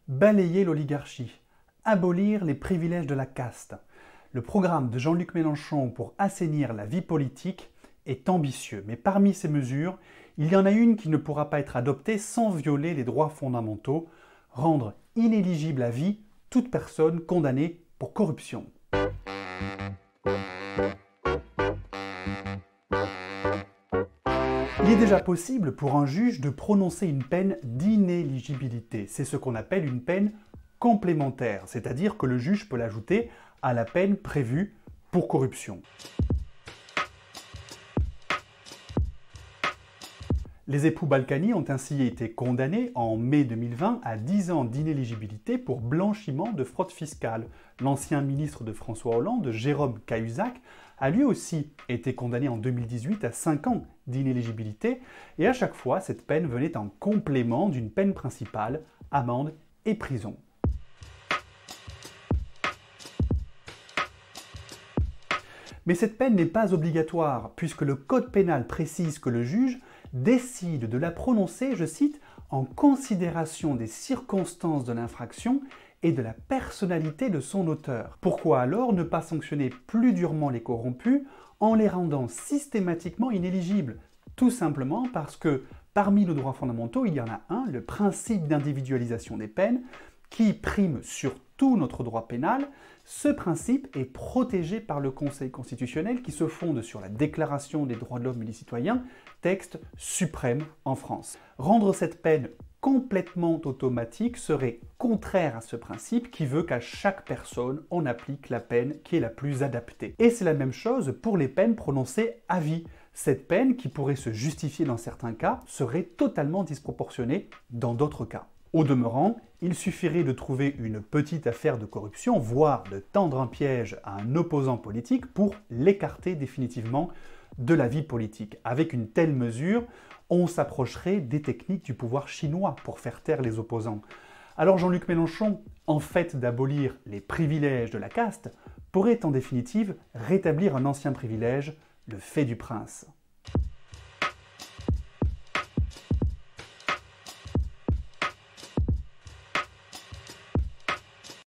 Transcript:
balayer l'oligarchie, abolir les privilèges de la caste. Le programme de Jean-Luc Mélenchon pour assainir la vie politique est ambitieux, mais parmi ces mesures, il y en a une qui ne pourra pas être adoptée sans violer les droits fondamentaux, rendre inéligible à vie toute personne condamnée pour corruption. Il est déjà possible pour un juge de prononcer une peine d'inéligibilité. C'est ce qu'on appelle une peine complémentaire, c'est-à-dire que le juge peut l'ajouter à la peine prévue pour corruption. Les époux Balkany ont ainsi été condamnés en mai 2020 à 10 ans d'inéligibilité pour blanchiment de fraude fiscale. L'ancien ministre de François Hollande, Jérôme Cahuzac, a lui aussi été condamné en 2018 à 5 ans d'inéligibilité, et à chaque fois, cette peine venait en complément d'une peine principale, amende et prison. Mais cette peine n'est pas obligatoire, puisque le Code pénal précise que le juge décide de la prononcer, je cite, « en considération des circonstances de l'infraction et de la personnalité de son auteur ». Pourquoi alors ne pas sanctionner plus durement les corrompus en les rendant systématiquement inéligibles? Tout simplement parce que parmi nos droits fondamentaux, il y en a un, le principe d'individualisation des peines, qui prime sur tout notre droit pénal. Ce principe est protégé par le Conseil constitutionnel qui se fonde sur la Déclaration des droits de l'homme et des citoyens, texte suprême en France. Rendre cette peine complètement automatique serait contraire à ce principe qui veut qu'à chaque personne, on applique la peine qui est la plus adaptée. Et c'est la même chose pour les peines prononcées à vie. Cette peine, qui pourrait se justifier dans certains cas, serait totalement disproportionnée dans d'autres cas. Au demeurant, il suffirait de trouver une petite affaire de corruption, voire de tendre un piège à un opposant politique pour l'écarter définitivement de la vie politique. Avec une telle mesure, on s'approcherait des techniques du pouvoir chinois pour faire taire les opposants. Alors Jean-Luc Mélenchon, en fait d'abolir les privilèges de la caste, pourrait en définitive rétablir un ancien privilège, le fait du prince.